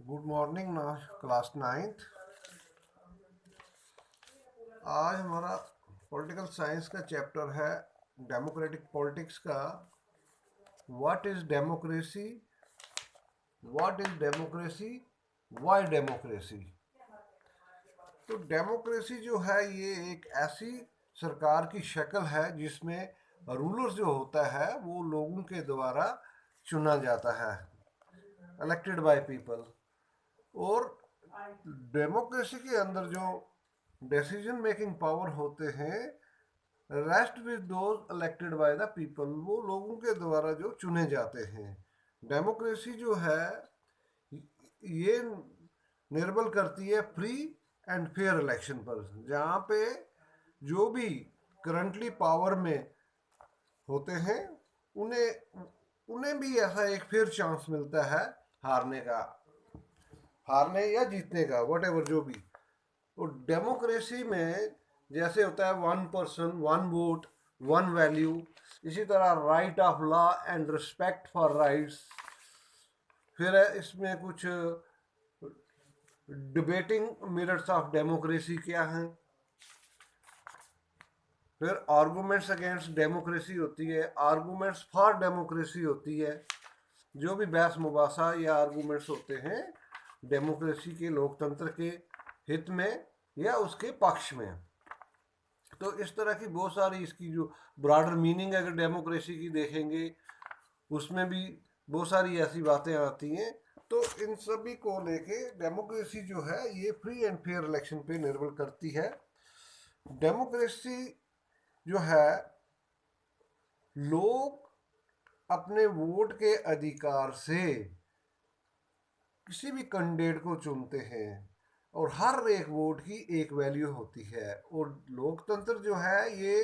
Good morning ना class ninth. आज हमारा पॉलिटिकल साइंस का चैप्टर है डेमोक्रेटिक पॉलिटिक्स का। What is democracy, what is democracy, why democracy. तो डेमोक्रेसी जो है ये एक ऐसी सरकार की शक्ल है जिसमें रूलर जो होता है वो लोगों के द्वारा चुना जाता है, इलेक्टेड बाय पीपल। और डेमोक्रेसी के अंदर जो डिसीजन मेकिंग पावर होते हैं rest with those elected by the people, वो लोगों के द्वारा जो चुने जाते हैं। डेमोक्रेसी जो है ये निर्भर करती है फ्री एंड फेयर इलेक्शन पर, जहाँ पे जो भी करंटली पावर में होते हैं उन्हें उन्हें भी ऐसा एक फेयर चांस मिलता है हारने का, हारने या जीतने का, वट एवर जो भी। तो डेमोक्रेसी में जैसे होता है one person one vote one value, इसी तरह right of law and respect for rights. फिर है इसमें कुछ डिबेटिंग मिरर्स ऑफ डेमोक्रेसी क्या हैं। फिर आर्गूमेंट्स अगेंस्ट डेमोक्रेसी होती है, आर्गूमेंट्स फॉर डेमोक्रेसी होती है। जो भी बहस मुबासा या आर्गूमेंट्स होते हैं डेमोक्रेसी के, लोकतंत्र के हित में या उसके पक्ष में। तो इस तरह की बहुत सारी इसकी जो ब्रॉडर मीनिंग अगर डेमोक्रेसी की देखेंगे उसमें भी बहुत सारी ऐसी बातें आती हैं। तो इन सभी को लेके डेमोक्रेसी जो है ये फ्री एंड फेयर इलेक्शन पे निर्भर करती है। डेमोक्रेसी जो है लोग अपने वोट के अधिकार से किसी भी कैंडिडेट को चुनते हैं और हर एक वोट की एक वैल्यू होती है। और लोकतंत्र जो है ये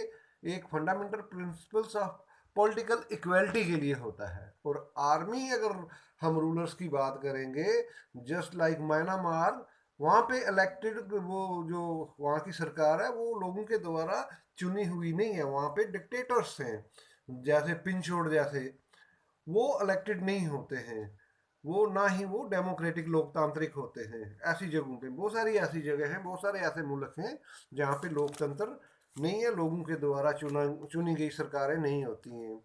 एक fundamental principles of political equality के लिए होता है। और आर्मी, अगर हम रूलर्स की बात करेंगे, जस्ट लाइक म्यांमार, वहाँ पे इलेक्टेड वो जो वहाँ की सरकार है वो लोगों के द्वारा चुनी हुई नहीं है, वहाँ पे डिक्टेटर्स हैं जैसे पिंचोड जैसे, वो इलेक्टेड नहीं होते हैं, वो ना ही वो डेमोक्रेटिक लोकतांत्रिक होते हैं। ऐसी जगहों पे बहुत सारी ऐसी जगह हैं, बहुत सारे ऐसे मुल्क हैं जहाँ पे लोकतंत्र नहीं है, लोगों के द्वारा चुनी गई सरकारें नहीं होती हैं।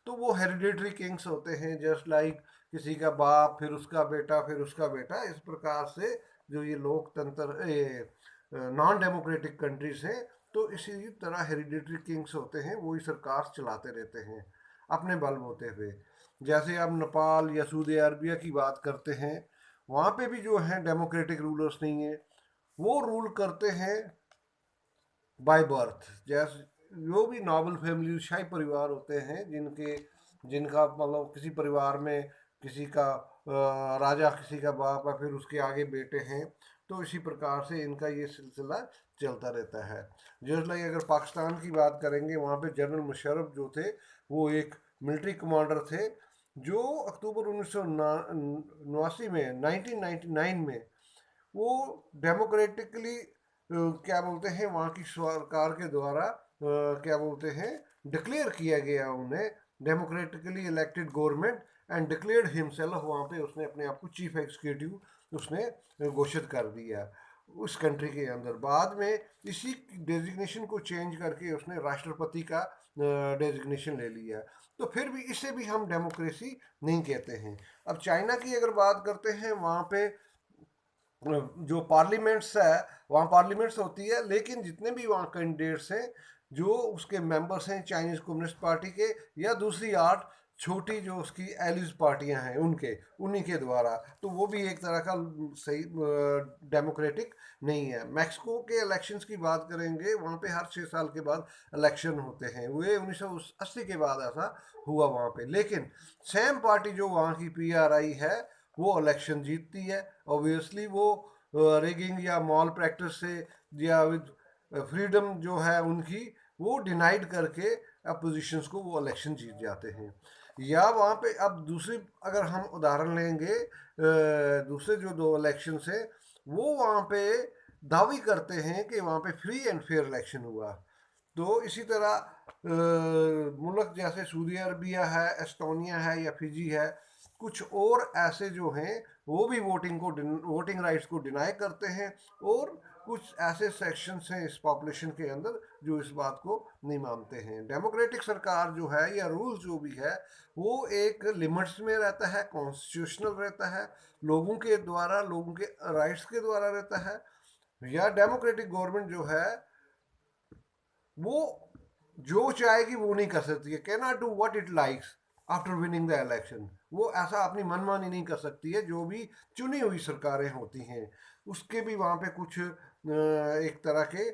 तो वो हेरिडेटरी किंग्स होते हैं, जस्ट लाइक किसी का बाप फिर उसका बेटा फिर उसका बेटा, इस प्रकार से जो ये लोकतंत्र नॉन डेमोक्रेटिक कंट्रीज हैं। तो इसी तरह हेरिडेटरी किंग्स होते हैं, वही सरकार चलाते रहते हैं अपने बलबूते पे। जैसे आप नेपाल या सऊदी अरबिया की बात करते हैं, वहाँ पे भी जो है डेमोक्रेटिक रूलर्स नहीं है, वो रूल करते हैं बाय बर्थ। जैसे जो भी नॉबल फैमिली शाही परिवार होते हैं जिनके जिनका मतलब किसी परिवार में किसी का राजा किसी का बाप है फिर उसके आगे बेटे हैं, तो इसी प्रकार से इनका ये सिलसिला चलता रहता है। जस्ट लाइक अगर पाकिस्तान की बात करेंगे, वहाँ पे जनरल मुशर्रफ जो थे वो एक मिलिट्री कमांडर थे, जो अक्टूबर 1989 में 1999 में वो डेमोक्रेटिकली क्या बोलते हैं वहाँ की सरकार के द्वारा क्या बोलते हैं डिक्लेयर किया गया उन्हें, democratically elected government, and declared himself, वहाँ पे उसने अपने आप को चीफ एग्जीक्यूटिव उसने घोषित कर दिया उस कंट्री के अंदर। बाद में इसी डेजिग्नेशन को चेंज करके उसने राष्ट्रपति का डेजिग्नेशन ले लिया। तो फिर भी इसे भी हम डेमोक्रेसी नहीं कहते हैं। अब चाइना की अगर बात करते हैं, वहाँ पे जो पार्लियामेंट्स है वहाँ पार्लियामेंट्स होती है, लेकिन जितने भी वहाँ कैंडिडेट्स हैं जो उसके मेंबर्स हैं चाइनीज़ कम्युनिस्ट पार्टी के या दूसरी 8 छोटी जो उसकी एलिज पार्टियां हैं उनके उन्हीं के द्वारा, तो वो भी एक तरह का सही डेमोक्रेटिक नहीं है। मैक्सिको के इलेक्शंस की बात करेंगे, वहाँ पे हर 6 साल के बाद इलेक्शन होते हैं, वो 1980 के बाद ऐसा हुआ वहाँ पे। लेकिन सेम पार्टी जो वहाँ की पीआरआई है वो इलेक्शन जीतती है। ऑब्वियसली वो रिगिंग या मॉल प्रैक्टिस से या विद फ्रीडम जो है उनकी वो डिनाइड करके अपोजिशंस को वो इलेक्शन जीत जाते हैं। या वहाँ पे अब दूसरी अगर हम उदाहरण लेंगे, दूसरे जो 2 इलेक्शन हैं वो वहाँ पे दावी करते हैं कि वहाँ पे फ्री एंड फेयर इलेक्शन हुआ। तो इसी तरह मुल्क जैसे सऊदी अरबिया है, एस्टोनिया है या फिजी है, कुछ और ऐसे जो हैं वो भी वोटिंग राइट्स को डिनाई करते हैं, और कुछ ऐसे सेक्शंस हैं इस पॉपुलेशन के अंदर जो इस बात को नहीं मानते हैं। डेमोक्रेटिक सरकार जो है या रूल जो भी है वो एक लिमिट्स में रहता है, कॉन्स्टिट्यूशनल रहता है, लोगों के द्वारा, लोगों के राइट्स के द्वारा रहता है। या डेमोक्रेटिक गवर्नमेंट जो है वो जो चाहेगी वो नहीं कर सकती है, can not do what it likes after winning the election. वो ऐसा अपनी मनमानी नहीं कर सकती है। जो भी चुनी हुई सरकारें होती हैं उसके भी वहाँ पे कुछ एक तरह के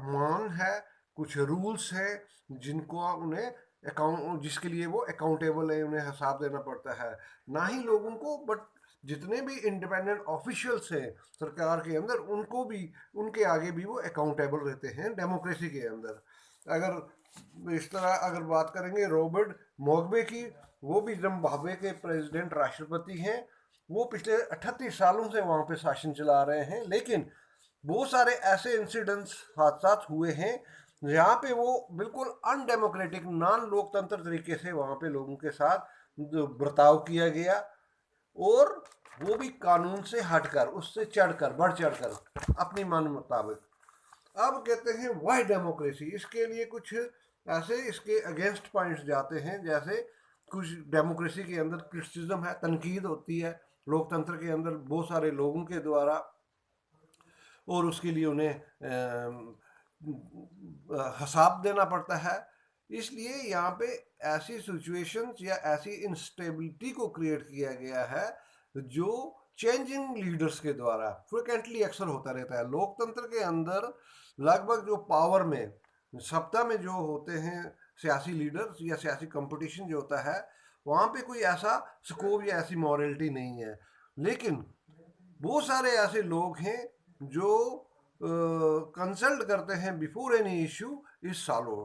मान है, कुछ रूल्स हैं जिनको उन्हें अकाउंट, जिसके लिए वो अकाउंटेबल है, उन्हें हिसाब देना पड़ता है। ना ही लोगों को, बट जितने भी इंडिपेंडेंट ऑफिशियल्स हैं सरकार के अंदर उनको भी, उनके आगे भी वो अकाउंटेबल रहते हैं डेमोक्रेसी के अंदर। अगर इस तरह अगर बात करेंगे रॉबर्ट मुगाबे की, वो भी जिम्बाब्वे के प्रेसिडेंट राष्ट्रपति हैं। वो पिछले 38 सालों से वहाँ पे शासन चला रहे हैं, लेकिन बहुत सारे ऐसे इंसिडेंट्स, हादसा हुए हैं जहाँ पे वो बिल्कुल अनडेमोक्रेटिक, नॉन लोकतंत्र तरीके से वहाँ पे लोगों के साथ बर्ताव किया गया, और वो भी कानून से हटकर, उससे चढ़कर, बढ़ चढ़कर अपनी मन मुताबिक। अब कहते हैं वाई डेमोक्रेसी, इसके लिए कुछ ऐसे इसके अगेंस्ट पॉइंट्स जाते हैं, जैसे कुछ डेमोक्रेसी के अंदर क्रिटिसिज्म है, तनकीद होती है लोकतंत्र के अंदर बहुत सारे लोगों के द्वारा, और उसके लिए उन्हें हिसाब देना पड़ता है। इसलिए यहाँ पे ऐसी सिचुएशंस या ऐसी इंस्टेबिलिटी को क्रिएट किया गया है जो चेंजिंग लीडर्स के द्वारा फ्रिक्वेंटली अक्सर होता रहता है। लोकतंत्र के अंदर लगभग जो पावर में सत्ता में जो होते हैं सियासी लीडर्स या सियासी कंपटीशन जो होता है, वहाँ पे कोई ऐसा स्कोप या ऐसी मॉरलिटी नहीं है। लेकिन बहुत सारे ऐसे लोग हैं जो कंसल्ट करते हैं before any issue is solve,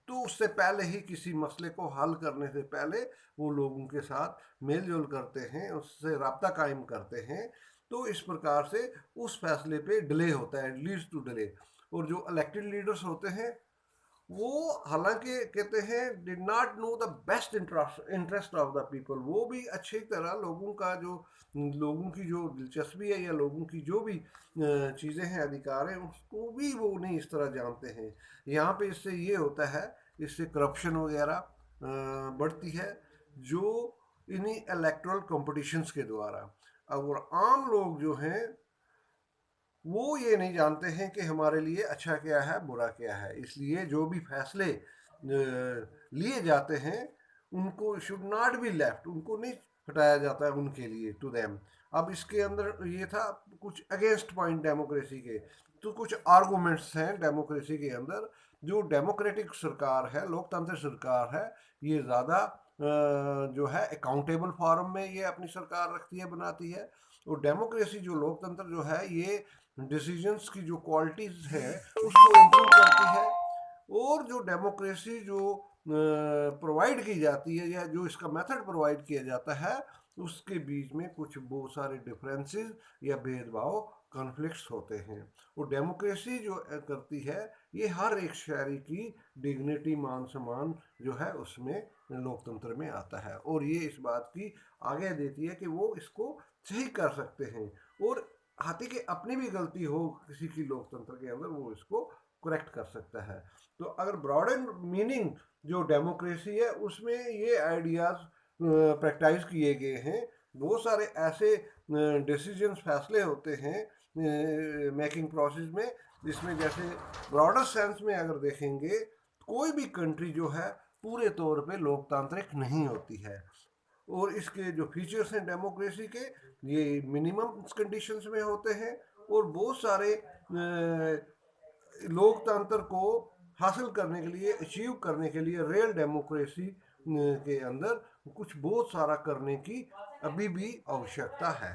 तो उससे पहले ही किसी मसले को हल करने से पहले वो लोगों के साथ मेल जोल करते हैं, उससे रब्ता कायम करते हैं। तो इस प्रकार से उस फैसले पे डिले होता है, लीड्स टू डिले। और जो इलेक्टेड लीडर्स होते हैं वो हालांकि कहते हैं did not know the best interest of the people, वो भी अच्छी तरह लोगों का जो, लोगों की जो दिलचस्पी है या लोगों की जो भी चीज़ें हैं, अधिकार हैं, उसको भी वो नहीं इस तरह जानते हैं। यहाँ पे इससे ये होता है, इससे करप्शन वगैरह बढ़ती है जो इन्हीं इलेक्टोरल कॉम्पिटिशन्स के द्वारा। और आम लोग जो हैं वो ये नहीं जानते हैं कि हमारे लिए अच्छा क्या है, बुरा क्या है। इसलिए जो भी फैसले लिए जाते हैं उनको शुड नॉट बी लेफ्ट, उनको नहीं हटाया जाता है उनके लिए, टू देम। अब इसके अंदर ये था कुछ अगेंस्ट पॉइंट डेमोक्रेसी के, तो कुछ आर्गूमेंट्स हैं डेमोक्रेसी के अंदर। जो डेमोक्रेटिक सरकार है, लोकतंत्र सरकार है, ये ज़्यादा जो है अकाउंटेबल फॉर्म में ये अपनी सरकार रखती है, बनाती है। और डेमोक्रेसी जो लोकतंत्र जो है ये डिसीजंस की जो क्वालिटीज़ है उसको इम्प्रूव करती है। और जो डेमोक्रेसी जो प्रोवाइड की जाती है या जो इसका मेथड प्रोवाइड किया जाता है उसके बीच में कुछ बहुत सारे डिफरेंसेस या भेदभाव, कॉन्फ्लिक्ट्स होते हैं। और डेमोक्रेसी जो करती है ये हर एक शहरी की डिग्निटी, मान सम्मान जो है उसमें लोकतंत्र में आता है, और ये इस बात की आगे देती है कि वो इसको सही कर सकते हैं, और हाथी के अपनी भी गलती हो किसी की लोकतंत्र के अंदर वो इसको करेक्ट कर सकता है। तो अगर ब्रॉड एंड मीनिंग जो डेमोक्रेसी है उसमें ये आइडियाज़ प्रैक्टिस किए गए हैं। बहुत सारे ऐसे डिसीजंस, फैसले होते हैं मेकिंग प्रोसेस में, जिसमें जैसे ब्रॉडर सेंस में अगर देखेंगे कोई भी कंट्री जो है पूरे तौर पे लोकतांत्रिक नहीं होती है। और इसके जो फीचर्स हैं डेमोक्रेसी के, ये मिनिमम कंडीशंस में होते हैं, और बहुत सारे लोकतंत्र को हासिल करने के लिए, अचीव करने के लिए रियल डेमोक्रेसी के अंदर कुछ बहुत सारा करने की अभी भी आवश्यकता है।